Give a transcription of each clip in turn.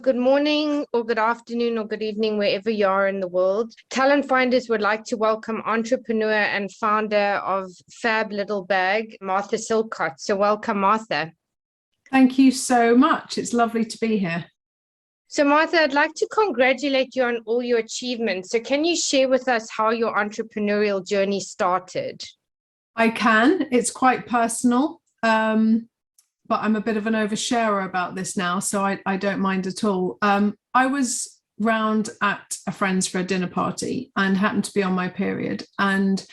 Good morning, or good afternoon, or good evening, wherever you are in the world. Talent Finders would like to welcome entrepreneur and founder of Fab Little Bag, Martha Silcott. So welcome, Martha. Thank you so much. It's lovely to be here. So Martha, I'd like to congratulate you on all your achievements. So can you share with us how your entrepreneurial journey started? I can. It's quite personal, but I'm a bit of an oversharer about this now, so I don't mind at all. I was round at a friend's for a dinner party and happened to be on my period. And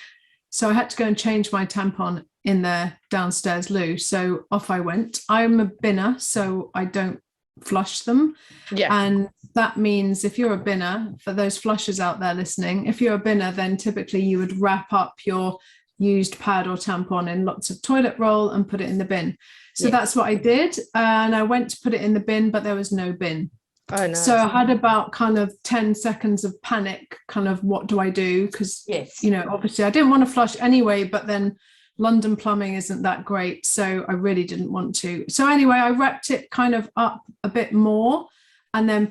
so I had to go and change my tampon in their downstairs loo. So off I went. I'm a binner, so I don't flush them. Yeah. And that means if you're a binner, for those flushers out there listening, if you're a binner, then typically you would wrap up your used pad or tampon in lots of toilet roll and put it in the bin. So that's what I did. And I went to put it in the bin, but there was no bin. Oh, no. So I had about kind of 10 seconds of panic, kind of what do I do? Because, obviously I didn't want to flush anyway, but then London plumbing isn't that great. So I really didn't want to. So anyway, I wrapped it kind of up a bit more and then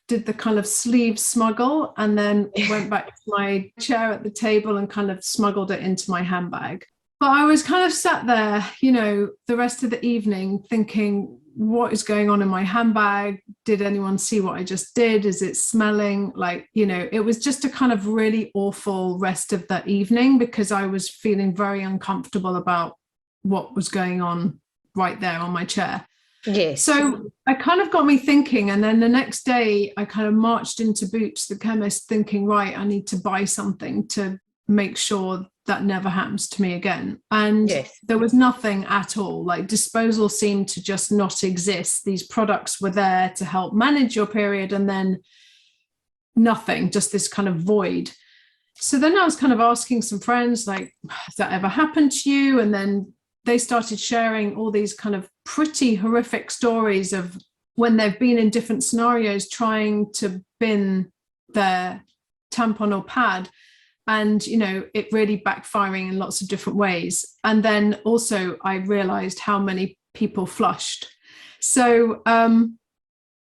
did the kind of sleeve smuggle and then went back to my chair at the table and kind of smuggled it into my handbag. But I was kind of sat there, the rest of the evening thinking, what is going on in my handbag? Did anyone see what I just did? Is it smelling? It was just a kind of really awful rest of that evening because I was feeling very uncomfortable about what was going on right there on my chair. Yes. So I kind of got me thinking. And then the next day I kind of marched into Boots, the chemist, thinking, right, I need to buy something to make sure that never happens to me again. And there was nothing at all. Like disposal seemed to just not exist. These products were there to help manage your period and then nothing, just this kind of void. So then I was kind of asking some friends, like, has that ever happened to you? And then they started sharing all these kind of pretty horrific stories of when they've been in different scenarios trying to bin their tampon or pad and, it really backfiring in lots of different ways. And then also I realized how many people flushed. So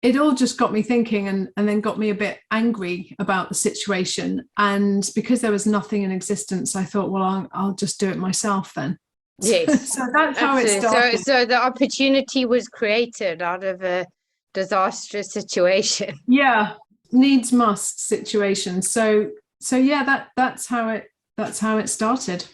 it all just got me thinking and then got me a bit angry about the situation. And because there was nothing in existence, I thought, well, I'll just do it myself then. Yes. So that's how it started. So the opportunity was created out of a disastrous situation. Yeah, needs must situation. So yeah, that's how it started.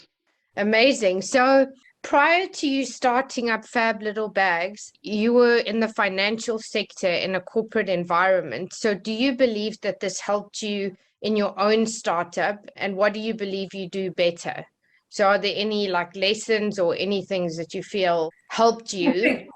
Amazing. So prior to you starting up Fab Little Bags, you were in the financial sector in a corporate environment. So do you believe that this helped you in your own startup? And what do you believe you do better? So are there any lessons or any things that you feel helped you?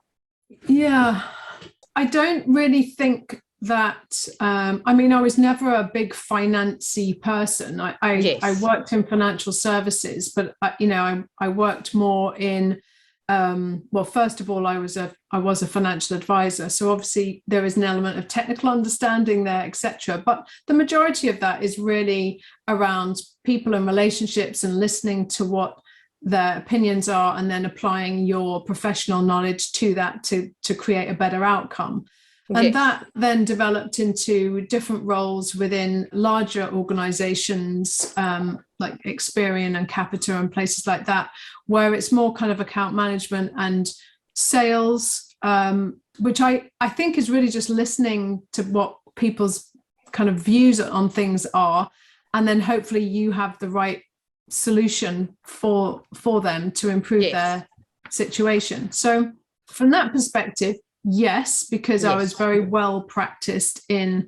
I don't really think that, I was never a big financy person. I worked in financial services, but I worked more in, first of all, I was a financial advisor. So obviously there is an element of technical understanding there, etc. But the majority of that is really around people and relationships and listening to what their opinions are and then applying your professional knowledge to that to create a better outcome. And that then developed into different roles within larger organizations like Experian and Capita and places like that, where it's more kind of account management and sales, which I think is really just listening to what people's kind of views on things are. And then hopefully you have the right solution for them to improve their situation. So from that perspective, yes, because I was very well practiced in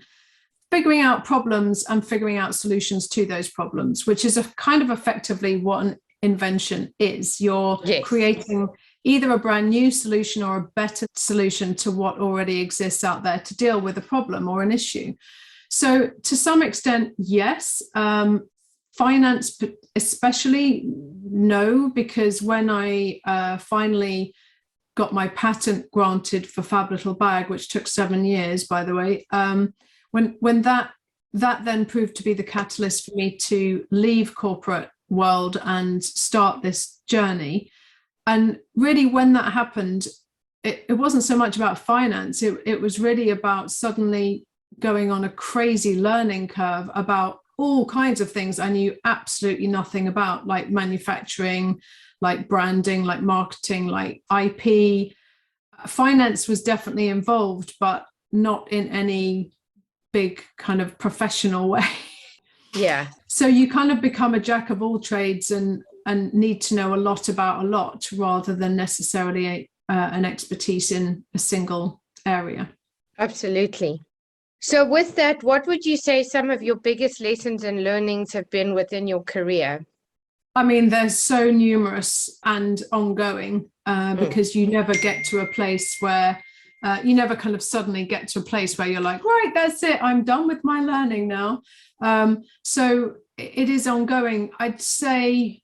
figuring out problems and figuring out solutions to those problems, which is a kind of effectively what an invention is. You're creating either a brand new solution or a better solution to what already exists out there to deal with a problem or an issue. So to some extent, yes. Finance especially, no, because when I finally got my patent granted for Fab Little Bag, which took 7 years, by the way, when that then proved to be the catalyst for me to leave corporate world and start this journey. And really when that happened, it wasn't so much about finance. It was really about suddenly going on a crazy learning curve about all kinds of things I knew absolutely nothing about, like manufacturing, like branding, like marketing, like IP. Finance was definitely involved, but not in any big kind of professional way. Yeah. So you kind of become a jack of all trades and need to know a lot about a lot rather than necessarily an expertise in a single area. Absolutely. So with that, what would you say some of your biggest lessons and learnings have been within your career? I mean, they're so numerous and ongoing because you never get to a place where you never kind of suddenly get to a place where you're like, right, that's it, I'm done with my learning now. So it is ongoing. I'd say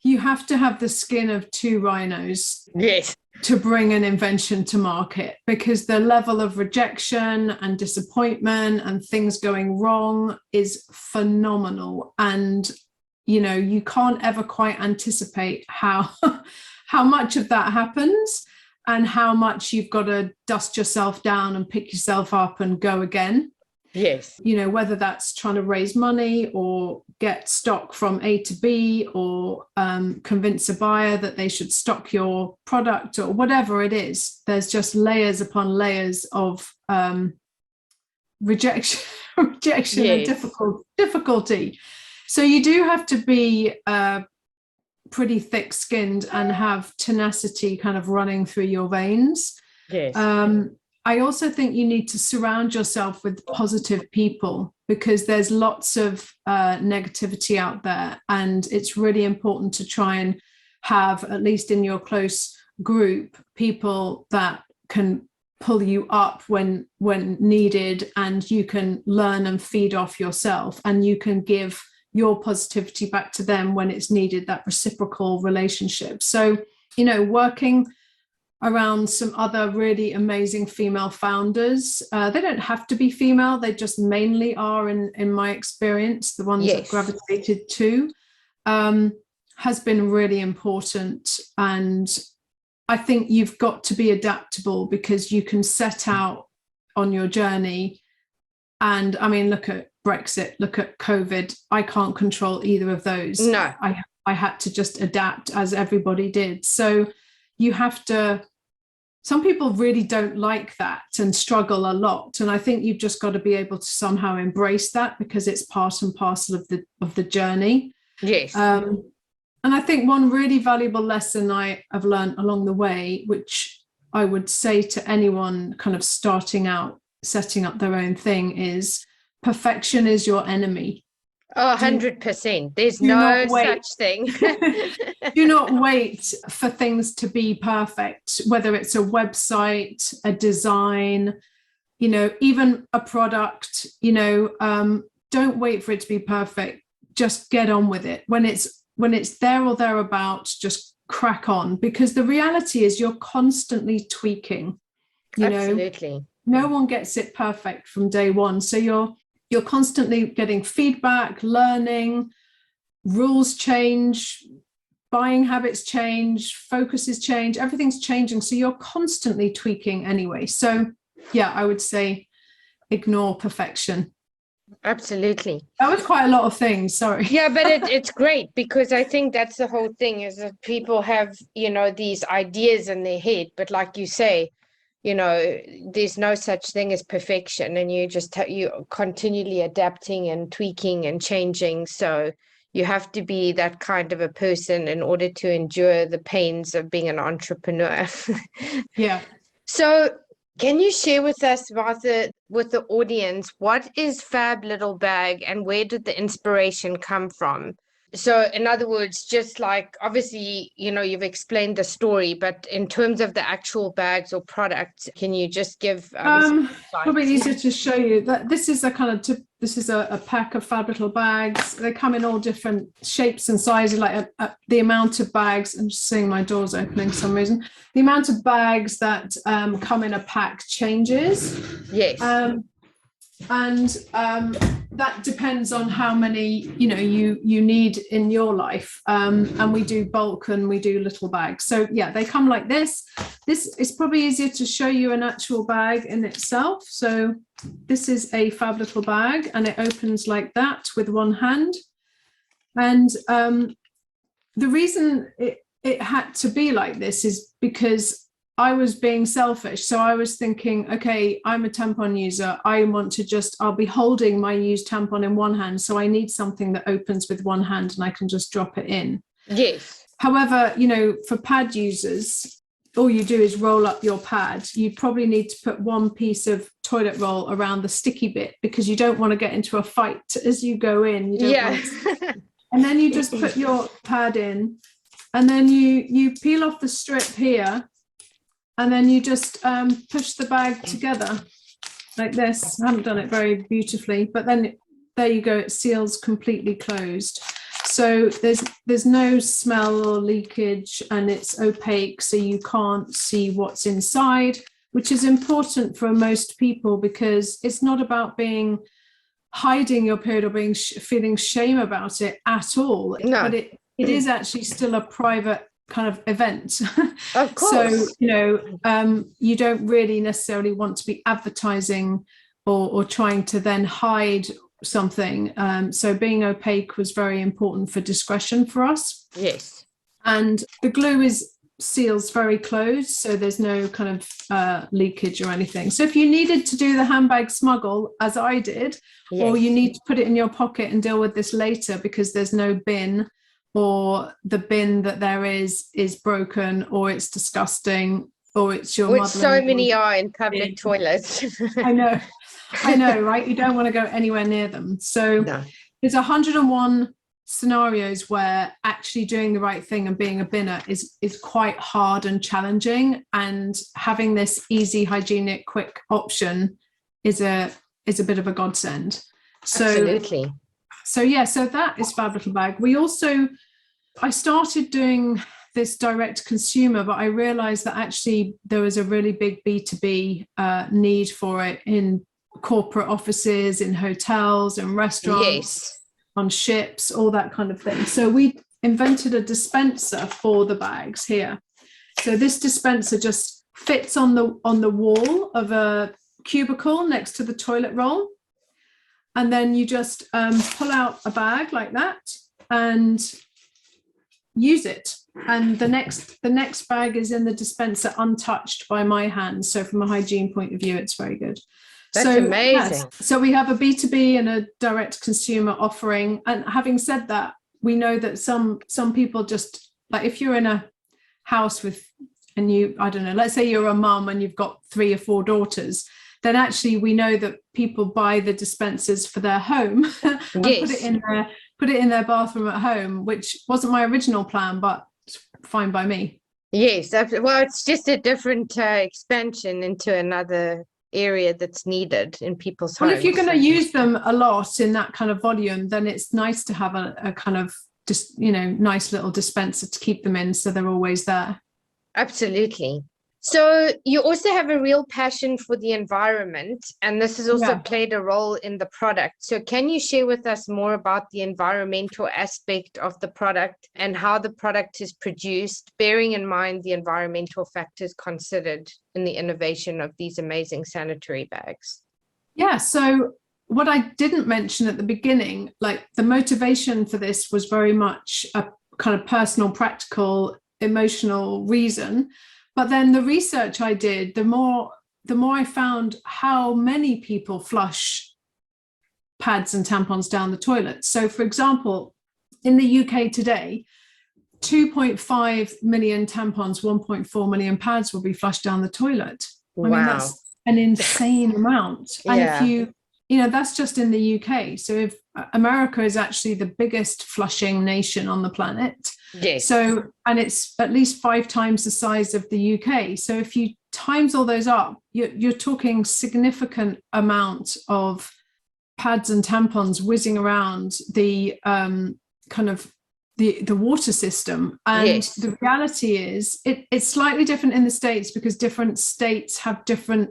you have to have the skin of two rhinos. Yes. To bring an invention to market, because the level of rejection and disappointment and things going wrong is phenomenal. And, you know, you can't ever quite anticipate how much of that happens and how much you've got to dust yourself down and pick yourself up and go again. Yes. You know, whether that's trying to raise money or get stock from A to B or convince a buyer that they should stock your product or whatever it is, there's just layers upon layers of rejection Yes. and difficulty. So you do have to be pretty thick-skinned and have tenacity kind of running through your veins. Yes. I also think you need to surround yourself with positive people, because there's lots of negativity out there, and it's really important to try and have, at least in your close group, people that can pull you up when needed, and you can learn and feed off yourself, and you can give your positivity back to them when it's needed, that reciprocal relationship. So, you know, working around some other really amazing female founders. They don't have to be female, they just mainly are, in my experience, the ones Yes. I've gravitated to, has been really important. And I think you've got to be adaptable, because you can set out on your journey. And I mean, look at Brexit, look at COVID. I can't control either of those. No. I had to just adapt, as everybody did. So you have to, some people really don't like that and struggle a lot. And I think you've just got to be able to somehow embrace that, because it's part and parcel of the journey. Yes. And I think one really valuable lesson I have learned along the way, which I would say to anyone kind of starting out, setting up their own thing, is perfection is your enemy. Oh, 100%. There's no such thing. Do not wait for things to be perfect, whether it's a website, a design, you know, even a product, you know, don't wait for it to be perfect. Just get on with it. When it's there or thereabouts, just crack on, because the reality is you're constantly tweaking. Absolutely. No one gets it perfect from day one. So you're constantly getting feedback, learning, rules change, buying habits change, focuses change, everything's changing. So you're constantly tweaking anyway. So yeah, I would say ignore perfection. Absolutely. That was quite a lot of things, sorry. Yeah, but it's great, because I think that's the whole thing, is that people have, you know, these ideas in their head, but like you say, you know, there's no such thing as perfection, and you just you continually adapting and tweaking and changing. So you have to be that kind of a person in order to endure the pains of being an entrepreneur. Yeah. So can you share with us, with the audience, what is Fab Little Bag and where did the inspiration come from? So in other words, just like, obviously, you know, you've explained the story, but in terms of the actual bags or products, can you just give probably easier to show you that this is a kind of this is a pack of Fab Little bags. They come in all different shapes and sizes, like the amount of bags. I'm just seeing my doors opening for some reason. The amount of bags that come in a pack changes. Yes. that depends on how many you need in your life, and we do bulk and we do little bags. So yeah, they come like this. This is probably easier to show you an actual bag in itself. So this is a Fab Little Bag, and it opens like that with one hand. And the reason it had to be like this is because I was being selfish. So I was thinking, okay, I'm a tampon user. I'll be holding my used tampon in one hand. So I need something that opens with one hand and I can just drop it in. Yes. However, for pad users, all you do is roll up your pad. You probably need to put one piece of toilet roll around the sticky bit because you don't want to get into a fight as you go in. You don't want to... And then you just put your pad in, and then you peel off the strip here. And then you just push the bag together like this. I haven't done it very beautifully, but then there you go. It seals completely closed. So there's no smell or leakage, and it's opaque, so you can't see what's inside, which is important for most people because it's not about hiding your period or feeling shame about it at all. No. But it is actually still a private kind of event. Of course. So you don't really necessarily want to be advertising or trying to then hide something. So being opaque was very important for discretion for us. Yes. And the glue seals very closed, so there's no kind of leakage or anything. So if you needed to do the handbag smuggle, as I did, yes, or you need to put it in your pocket and deal with this later because there's no bin, or the bin that there is broken, or it's disgusting, or it's your mother. Which so many are in public toilets. I know, right? You don't want to go anywhere near them. So there's 101 scenarios where actually doing the right thing and being a binner is quite hard and challenging, and having this easy, hygienic, quick option is a bit of a godsend. So absolutely. So that is Fab Little Bag. I started doing this direct consumer, but I realized that actually there was a really big B2B need for it in corporate offices, in hotels and restaurants, yes, on ships, all that kind of thing. So we invented a dispenser for the bags here. So this dispenser just fits on the wall of a cubicle next to the toilet roll. And then you just pull out a bag like that and use it. And the next bag is in the dispenser untouched by my hands. So from a hygiene point of view, it's very good. That's amazing. Yes. So we have a B2B and a direct consumer offering. And having said that, we know that some people just, like, if you're in a house I don't know, let's say you're a mum and you've got 3 or 4 daughters, then actually we know that people buy the dispensers for their home and yes, put it in their bathroom at home, which wasn't my original plan, but it's fine by me. Yes, well, it's just a different expansion into another area that's needed in people's homes. Well, if you're going to use them a lot in that kind of volume, then it's nice to have a kind of just, nice little dispenser to keep them in, so they're always there. Absolutely. So you also have a real passion for the environment, and this has also played a role in the product. So can you share with us more about the environmental aspect of the product and how the product is produced, bearing in mind the environmental factors considered in the innovation of these amazing sanitary bags? Yeah, so what I didn't mention at the beginning, like the motivation for this was very much a kind of personal, practical, emotional reason. But then the research I did, the more I found how many people flush pads and tampons down the toilet. So, for example, in the UK today, 2.5 million tampons, 1.4 million pads will be flushed down the toilet. Wow. I mean, that's an insane amount. And yeah, if that's just in the UK. So if America is actually the biggest flushing nation on the planet. yes. So, and it's at least 5 times the size of the UK. So if you times all those up, you're talking significant amount of pads and tampons whizzing around the kind of the water system. And yes, the reality is it's slightly different in the States because different states have different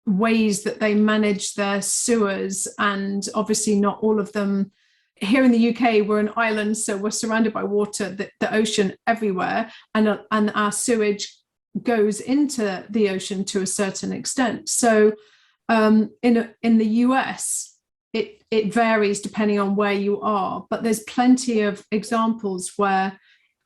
ways that they manage their sewers, and obviously not all of them. Here in the UK, we're an island, so we're surrounded by water, the ocean everywhere, and our sewage goes into the ocean to a certain extent. So in the US, it varies depending on where you are, but there's plenty of examples where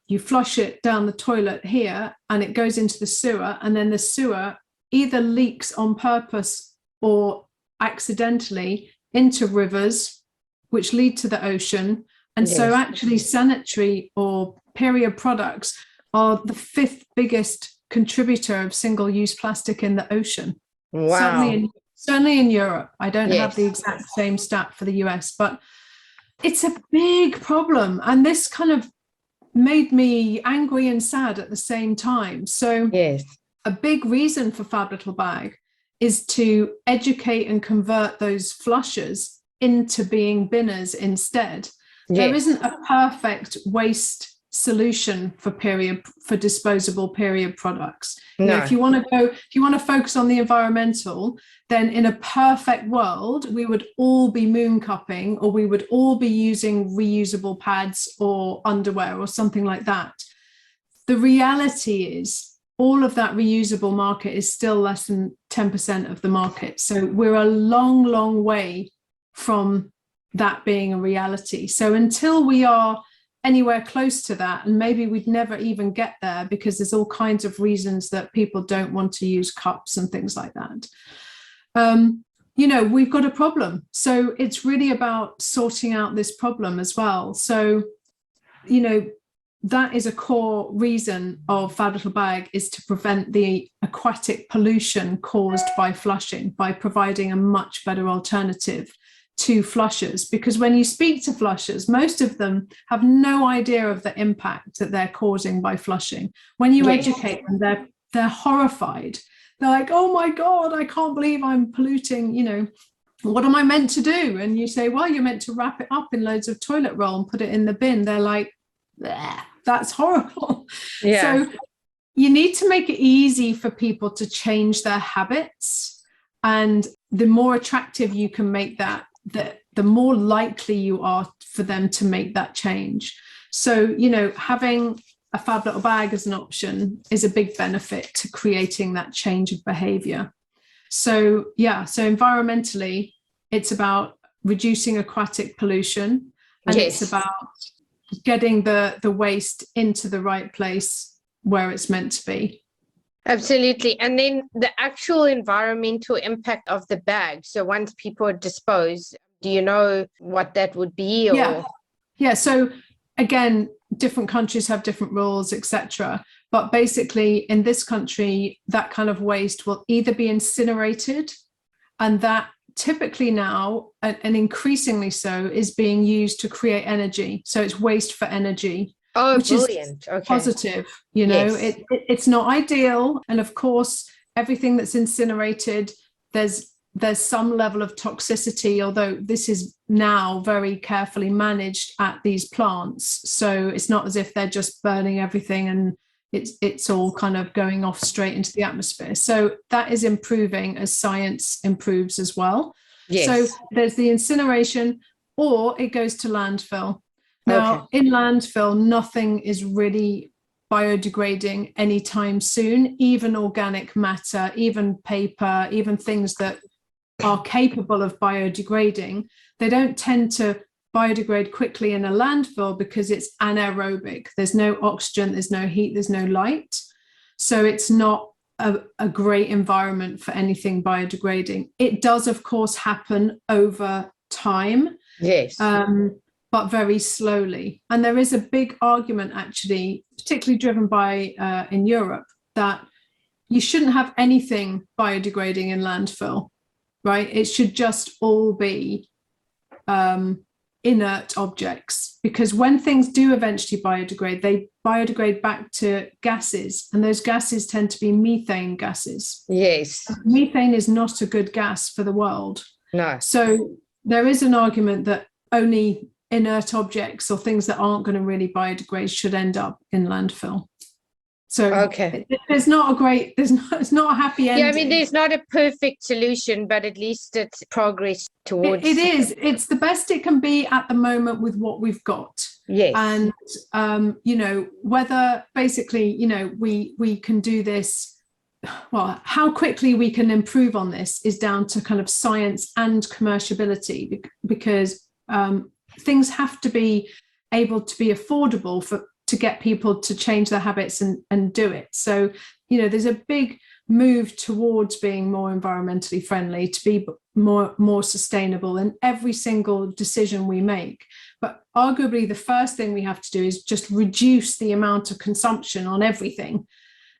you flush it down the toilet here and it goes into the sewer, and then the sewer either leaks on purpose or accidentally into rivers, which lead to the ocean. And so actually sanitary or period products are the 5th biggest contributor of single-use plastic in the ocean. Wow. Certainly in Europe. I don't have the exact same stat for the US, but it's a big problem. And this kind of made me angry and sad at the same time. So a big reason for Fab Little Bag is to educate and convert those flushers into being binners instead. There isn't a perfect waste solution for disposable period products. You know, if you want to focus on the environmental, then in a perfect world we would all be moon cupping, or we would all be using reusable pads or underwear or something like that. The reality is all of that reusable market is still less than 10% of the market. So we're a long way from that being a reality. So until we are anywhere close to that, and maybe we'd never even get there because there's all kinds of reasons that people don't want to use cups and things like that, you know, we've got a problem. So it's really about sorting out this problem as well. So, you know, that is a core reason of Fab Little Bag, is to prevent the aquatic pollution caused by flushing, by providing a much better alternative to flushers. Because when you speak to flushers, most of them have no idea of the impact that they're causing by flushing. When you educate them, they're horrified. They're like, oh my God, I can't believe I'm polluting, you know, what am I meant to do? And you say, well, you're meant to wrap it up in loads of toilet roll and put it in the bin. They're like, that's horrible. So you need to make it easy for people to change their habits. And the more attractive you can make that, the more likely you are for them to make that change. So, you know, having a Fab Little Bag as an option is a big benefit to creating that change of behavior. So, so environmentally, it's about reducing aquatic pollution, and it's about getting the waste into the right place where it's meant to be. Absolutely. And then the actual environmental impact of the bag. So once people are disposed, do you know what that would be? Or? So again, different countries have different rules, etc. But basically in this country, that kind of waste will either be incinerated, and that typically now, and increasingly so, is being used to create energy. So it's waste for energy. Oh, which brilliant. is positive, you know. It's not ideal. And of course, everything that's incinerated, there's some level of toxicity, although this is now very carefully managed at these plants. So it's not as if they're just burning everything and it's all kind of going off straight into the atmosphere. So that is improving as science improves as well. So there's the incineration, or it goes to landfill. Now, in landfill, nothing is really biodegrading anytime soon, even organic matter, even paper, even things that are capable of biodegrading. They don't tend to biodegrade quickly in a landfill because it's anaerobic. There's no oxygen, there's no heat, there's no light. So it's not a great environment for anything biodegrading. It does, of course, happen over time. But very slowly. And there is a big argument, actually, particularly driven by in Europe, that you shouldn't have anything biodegrading in landfill, right? It should just all be inert objects, because when things do eventually biodegrade, they biodegrade back to gases, and those gases tend to be methane gases. Methane is not a good gas for the world. So there is an argument that only inert objects or things that aren't going to really biodegrade should end up in landfill. So Okay. there's not a great, it's not a happy ending. Yeah, I mean, there's not a perfect solution, but at least it's progress towards. It is. It's the best it can be at the moment with what we've got. Yes. And, whether basically, we can do this, well, how quickly we can improve on this is down to kind of science and commerciability, because things have to be able to be affordable to get people to change their habits and do it. So, there's a big move towards being more environmentally friendly, to be more sustainable in every single decision we make. But arguably the first thing we have to do is just reduce the amount of consumption on everything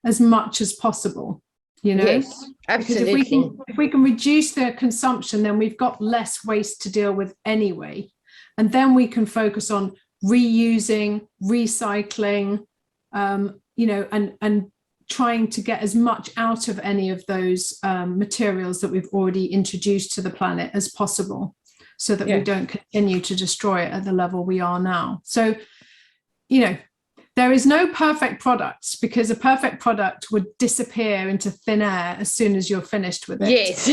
as much as possible. Yes, absolutely. Because if we can reduce the consumption, then we've got less waste to deal with anyway. And then we can focus on reusing, recycling, and trying to get as much out of any of those materials that we've already introduced to the planet as possible, so that we don't continue to destroy it at the level we are now. So, there is no perfect products, because a perfect product would disappear into thin air as soon as you're finished with it. Yes.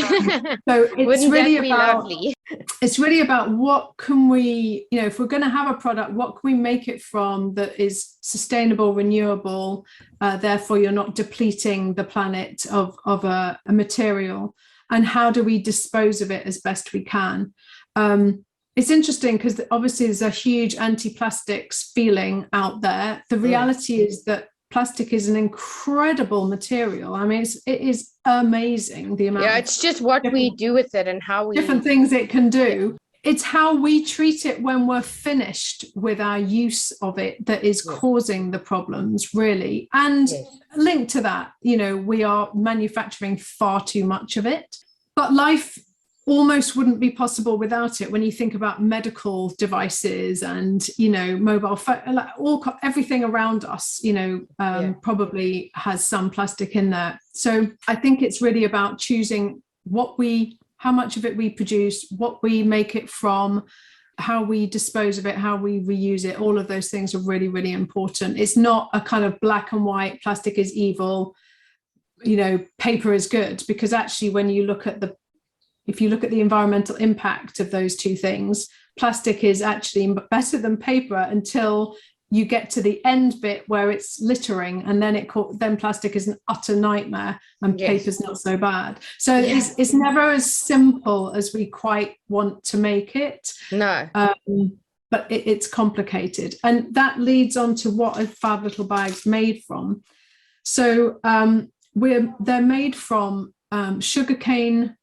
So it's really about what can we, if we're going to have a product, what can we make it from that is sustainable, renewable, therefore you're not depleting the planet of a material, and how do we dispose of it as best we can. It's interesting because obviously there's a huge anti-plastics feeling out there. The reality is that plastic is an incredible material. I mean, it is amazing, the amount. Yeah, it's just what we do with it and how we... different things it can do. It's how we treat it when we're finished with our use of it that is causing the problems, really. And linked to that, we are manufacturing far too much of it. But life almost wouldn't be possible without it. When you think about medical devices and mobile phone, like everything around us, probably has some plastic in there. So I think it's really about choosing how much of it we produce, what we make it from, how we dispose of it, how we reuse it. All of those things are really, really important. It's not a kind of black and white, plastic is evil, paper is good, because actually if you look at the environmental impact of those two things, plastic is actually better than paper until you get to the end bit where it's littering, and then plastic is an utter nightmare, and paper's not so bad. So it's never as simple as we quite want to make it. No. But it's complicated, and that leads on to what a Fab Little Bag's made from. So they're made from sugarcane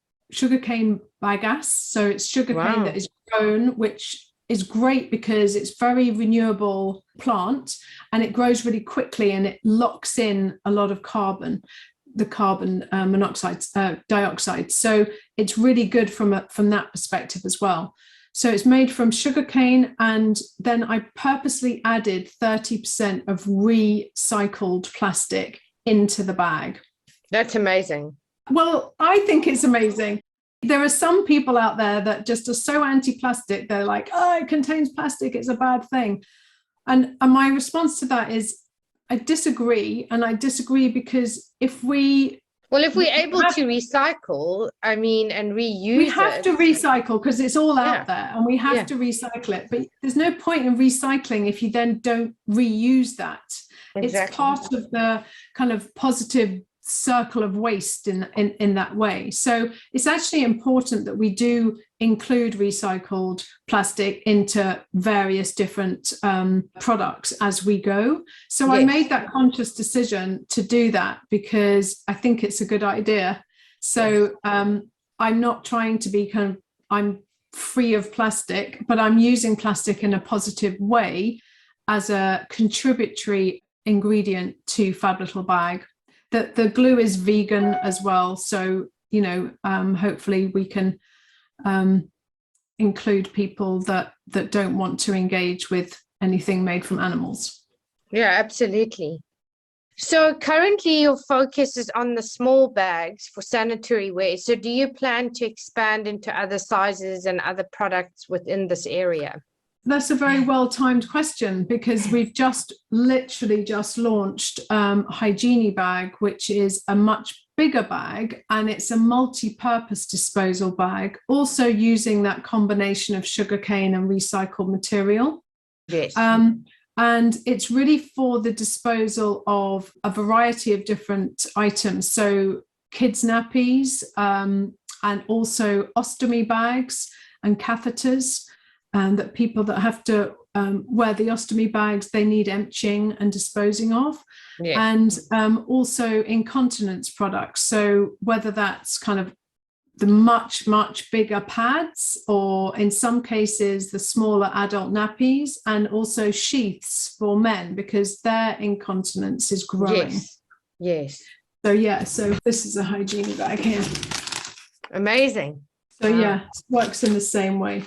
bagasse. So it's sugarcane that is grown, which is great because it's very renewable plant, and it grows really quickly, and it locks in a lot of the carbon dioxide. So it's really good from that perspective as well. So it's made from sugarcane, and then I purposely added 30% of recycled plastic into the bag. That's amazing. Well, I think it's amazing. There are some people out there that just are so anti-plastic. They're like, it contains plastic, it's a bad thing. And my response to that is, I disagree. And I disagree because if we're able to recycle, and reuse, we have to recycle, because it's all out there, and we have to recycle it. But there's no point in recycling if you then don't reuse that. Exactly. It's part of the kind of positive circle of waste in that way. So it's actually important that we do include recycled plastic into various different products as we go. So I made that conscious decision to do that because I think it's a good idea. So I'm not trying to be I'm free of plastic, but I'm using plastic in a positive way as a contributory ingredient to Fab Little Bag. The glue is vegan as well, so hopefully we can include people that don't want to engage with anything made from animals. Yeah, absolutely. So currently your focus is on the small bags for sanitary waste. So do you plan to expand into other sizes and other products within this area? that's a very well-timed question, because we've literally just launched Hygiene Bag, which is a much bigger bag, and it's a multi-purpose disposal bag, also using that combination of sugarcane and recycled material. Yes. And it's really for the disposal of a variety of different items. So kids' nappies, and also ostomy bags and catheters, and that people that have to wear the ostomy bags, they need emptying and disposing of. Yes. And also incontinence products. So whether that's kind of the much, much bigger pads, or in some cases, the smaller adult nappies, and also sheaths for men, because their incontinence is growing. Yes. Yes. So yeah, so this is a hygiene bag here. Amazing. So yeah, it works in the same way.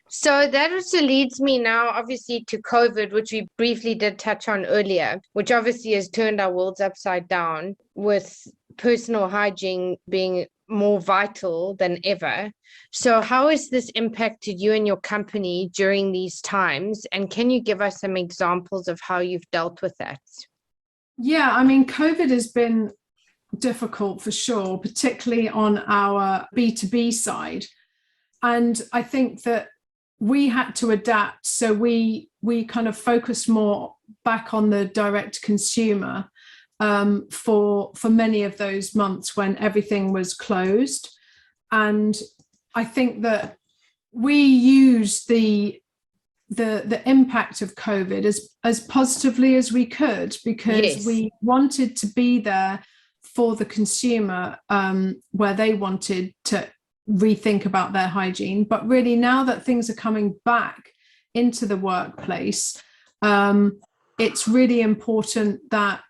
So that also leads me now, obviously, to COVID, which we briefly did touch on earlier, which obviously has turned our worlds upside down, with personal hygiene being more vital than ever. So how has this impacted you and your company during these times? And can you give us some examples of how you've dealt with that? Yeah, I mean, COVID has been difficult for sure, particularly on our B2B side. And I think that we had to adapt. So we kind of focused more back on the direct consumer for many of those months when everything was closed. And I think that we used the impact of COVID as positively as we could, because Yes. we wanted to be there for the consumer, where they wanted to rethink about their hygiene. But really, now that things are coming back into the workplace, it's really important that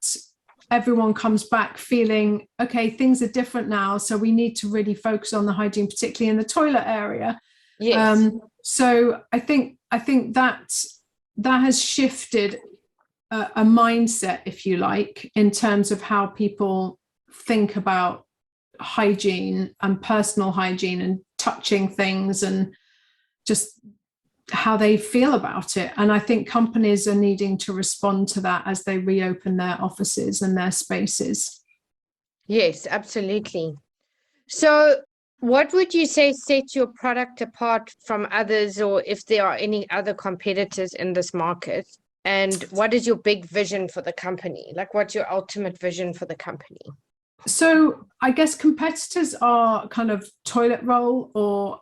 everyone comes back feeling, okay, things are different now, so we need to really focus on the hygiene, particularly in the toilet area. Yes. So I think that has shifted a mindset, if you like, in terms of how people think about hygiene and personal hygiene and touching things, and just how they feel about it. And I think companies are needing to respond to that as they reopen their offices and their spaces. Yes, absolutely. So what would you say sets your product apart from others, or if there are any other competitors in this market? And what is your big vision for the company? Like, what's your ultimate vision for the company? So I guess competitors are kind of toilet roll, or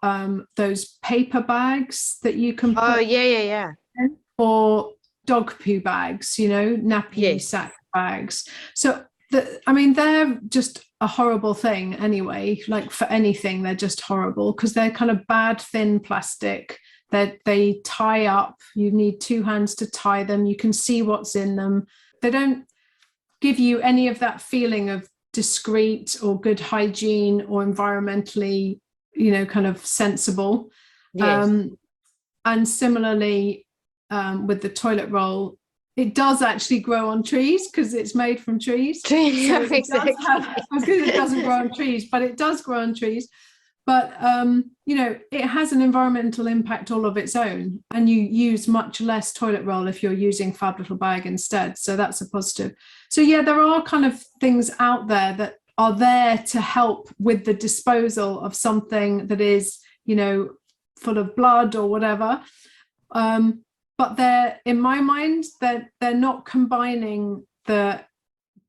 those paper bags that you can Oh, put yeah. in, or dog poo bags, nappy Yes. sack bags. So I mean, they're just a horrible thing anyway. Like, for anything, they're just horrible, because they're kind of bad, thin plastic that they tie up. You need two hands to tie them. You can see what's in them. They don't give you any of that feeling of discreet or good hygiene or environmentally, kind of sensible. Yes. And similarly, with the toilet roll, it does actually grow on trees, because it's made from trees. So Exactly. I was going to say it doesn't grow on trees, but it does grow on trees. But it has an environmental impact all of its own, and you use much less toilet roll if you're using Fab Little Bag instead. So that's a positive. So yeah, there are kind of things out there that are there to help with the disposal of something that is, full of blood or whatever. But they're, in my mind, they're not combining the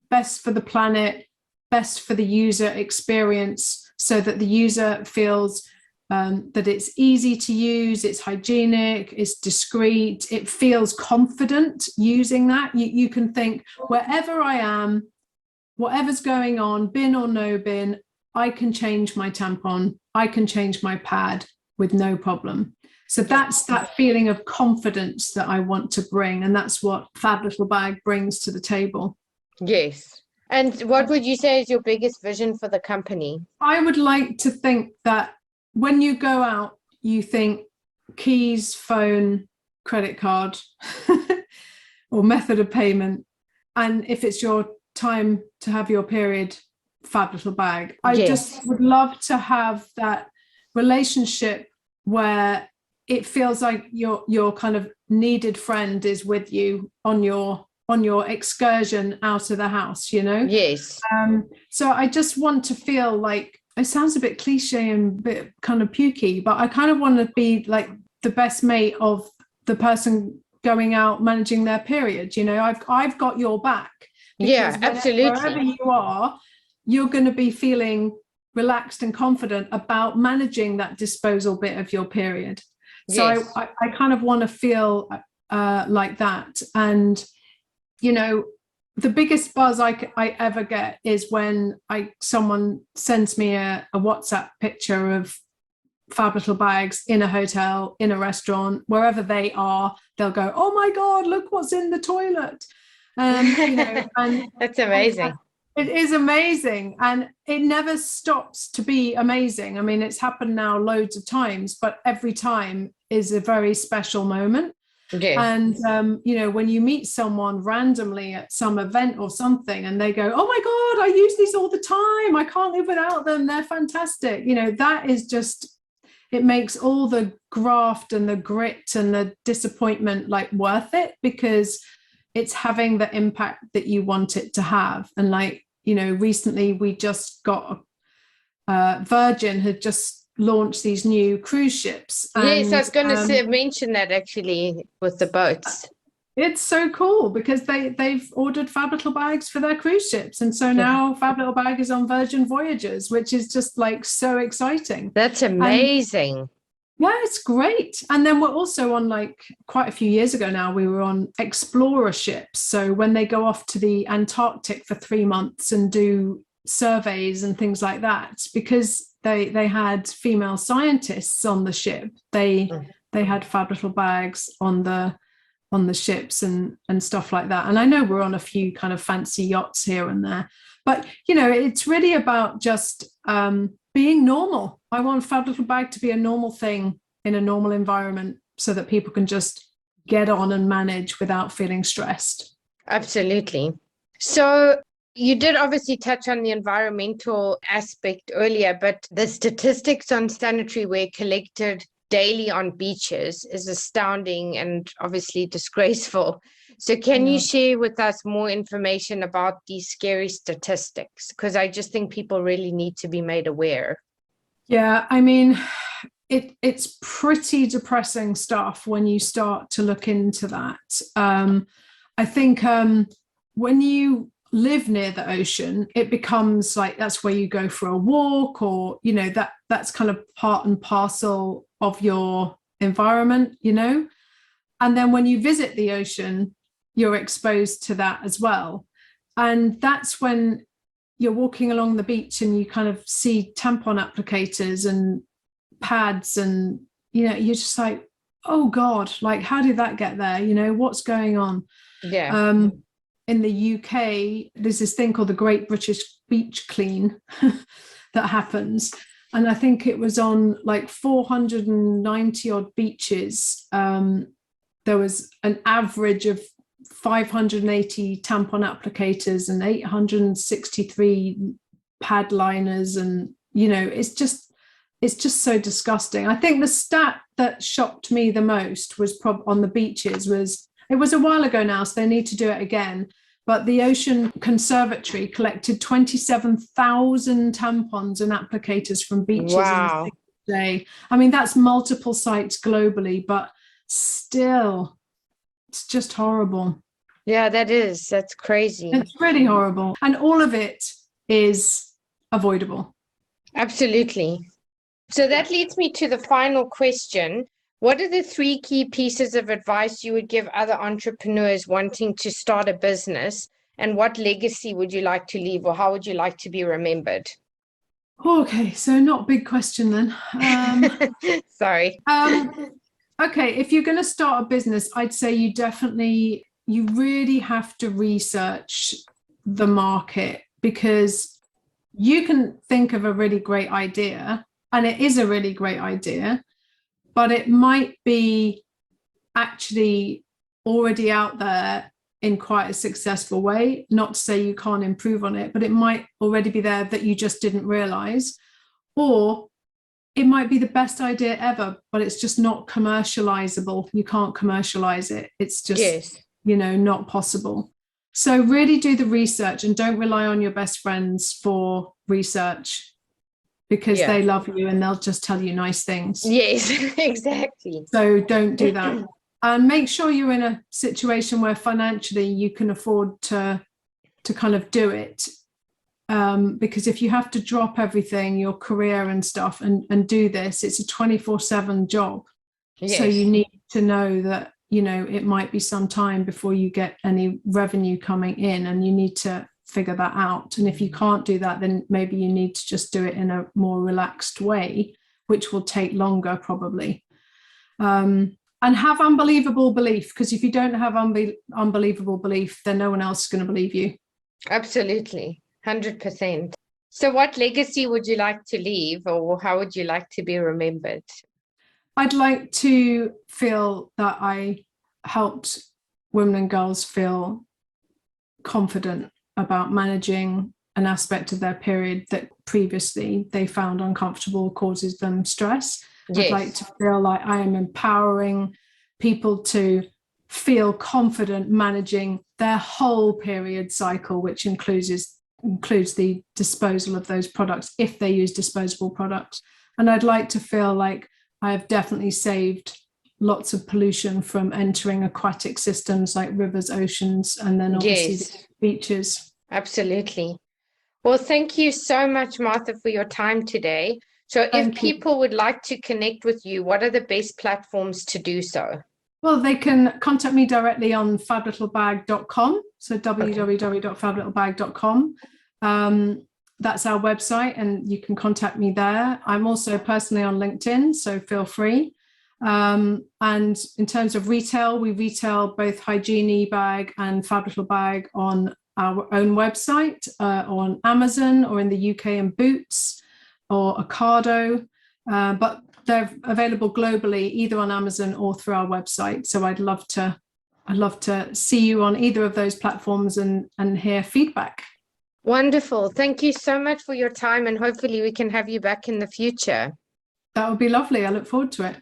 best for the planet, best for the user experience, so that the user feels that it's easy to use, it's hygienic, it's discreet, it feels confident using that. You can think, wherever I am, whatever's going on, bin or no bin, I can change my tampon, I can change my pad with no problem. So that's that feeling of confidence that I want to bring. And that's what Fab Little Bag brings to the table. Yes. And what would you say is your biggest vision for the company? I would like to think that when you go out, you think keys, phone, credit card, or method of payment. And if it's your time to have your period, Fab Little Bag. I just would love to have that relationship where it feels like your kind of needed friend is with you on your excursion out of the house, you know? Yes. So I just want to feel like, it sounds a bit cliche and a bit kind of pukey, but I kind of want to be like the best mate of the person going out managing their period. You know, I've got your back. Yeah, absolutely. Wherever you are, you're going to be feeling relaxed and confident about managing that disposal bit of your period. So yes. I kind of want to feel like that. And, you know, the biggest buzz I ever get is when someone sends me a WhatsApp picture of Fab Little Bags in a hotel, in a restaurant, wherever they are. They'll go, "Oh my God, look what's in the toilet." You know, and that's amazing. It is amazing, and it never stops to be amazing. I mean, it's happened now loads of times, but every time is a very special moment. Yeah. And you know, when you meet someone randomly at some event or something and they go, "Oh my God, I use these all the time, I can't live without them, they're fantastic," you know, that is just, it makes all the graft and the grit and the disappointment like worth it, because it's having the impact that you want it to have. And like, you know, recently we just got Virgin had just launched these new cruise ships. Yes, I was going to mention that actually with the boats. It's so cool because they've ordered Fab Little Bags for their cruise ships. And so now Fab Little Bag is on Virgin Voyages, which is just like so exciting. That's amazing. Yeah, it's great. And then we're also on, like, quite a few years ago now, we were on explorer ships. So when they go off to the Antarctic for 3 months and do surveys and things like that, because they had female scientists on the ship, they had Fab Little Bags on the ships and stuff like that. And I know we're on a few kind of fancy yachts here and there, but you know, it's really about just being normal. I want Fab Little Bag to be a normal thing in a normal environment so that people can just get on and manage without feeling stressed. Absolutely. So you did obviously touch on the environmental aspect earlier, but the statistics on sanitary ware collected daily on beaches is astounding and obviously disgraceful. So can you share with us more information about these scary statistics? Because I just think people really need to be made aware. Yeah, I mean, it's pretty depressing stuff when you start to look into that. I think when you live near the ocean, it becomes like that's where you go for a walk, or you know, that's kind of part and parcel of your environment, you know. And then when you visit the ocean, you're exposed to that as well. And that's when you're walking along the beach and you kind of see tampon applicators and pads, and you know, you're just like, oh God, like how did that get there? You know, what's going on? Yeah. In the UK, there's this thing called the Great British Beach Clean that happens. And I think it was on like 490 odd beaches. There was an average of 580 tampon applicators and 863 pad liners. And, you know, it's just so disgusting. I think the stat that shocked me the most was on the beaches it was a while ago now, so they need to do it again. But the Ocean Conservatory collected 27,000 tampons and applicators from beaches in a single day. I mean, that's multiple sites globally, but still, it's just horrible. Yeah, that's crazy. It's really horrible. And all of it is avoidable. Absolutely. So that leads me to the final question. What are the 3 key pieces of advice you would give other entrepreneurs wanting to start a business? And what legacy would you like to leave, or how would you like to be remembered? Okay, so not big question then. Sorry. Okay, if you're going to start a business, I'd say you really have to research the market, because you can think of a really great idea, and it is a really great idea, but it might be actually already out there in quite a successful way. Not to say you can't improve on it, but it might already be there that you just didn't realize. Or it might be the best idea ever, but it's just not commercializable. You can't commercialize it. It's just, Yes. Not possible. So really do the research and don't rely on your best friends for research, because they love you and they'll just tell you nice things. Yes, exactly. So don't do that. And make sure you're in a situation where financially you can afford to kind of do it. Because if you have to drop everything, your career and stuff, and do this, it's a 24/7 job. Yes. So you need to know that, it might be some time before you get any revenue coming in, and you need to figure that out. And if you can't do that, then maybe you need to just do it in a more relaxed way, which will take longer probably. And have unbelievable belief, because if you don't have unbelievable belief, then no one else is going to believe you. Absolutely. 100%. So what legacy would you like to leave, or how would you like to be remembered? I'd like to feel that I helped women and girls feel confident about managing an aspect of their period that previously they found uncomfortable, causes them stress. Yes. I'd like to feel like I am empowering people to feel confident managing their whole period cycle, which includes the disposal of those products if they use disposable products. And I'd like to feel like I have definitely saved lots of pollution from entering aquatic systems like rivers, oceans, and then obviously the beaches. Absolutely. Well, thank you so much, Martha, for your time today. So if people would like to connect with you, what are the best platforms to do so? Well, they can contact me directly on fablittlebag.com. So www.fablittlebag.com. That's our website, and you can contact me there. I'm also personally on LinkedIn, so feel free. And in terms of retail, we retail both Hygiene Bag and Fab Little Bag on our own website, on Amazon, or in the UK in Boots or Ocado. But they're available globally, either on Amazon or through our website. So I'd love to see you on either of those platforms and hear feedback. Wonderful. Thank you so much for your time, and hopefully we can have you back in the future. That would be lovely. I look forward to it.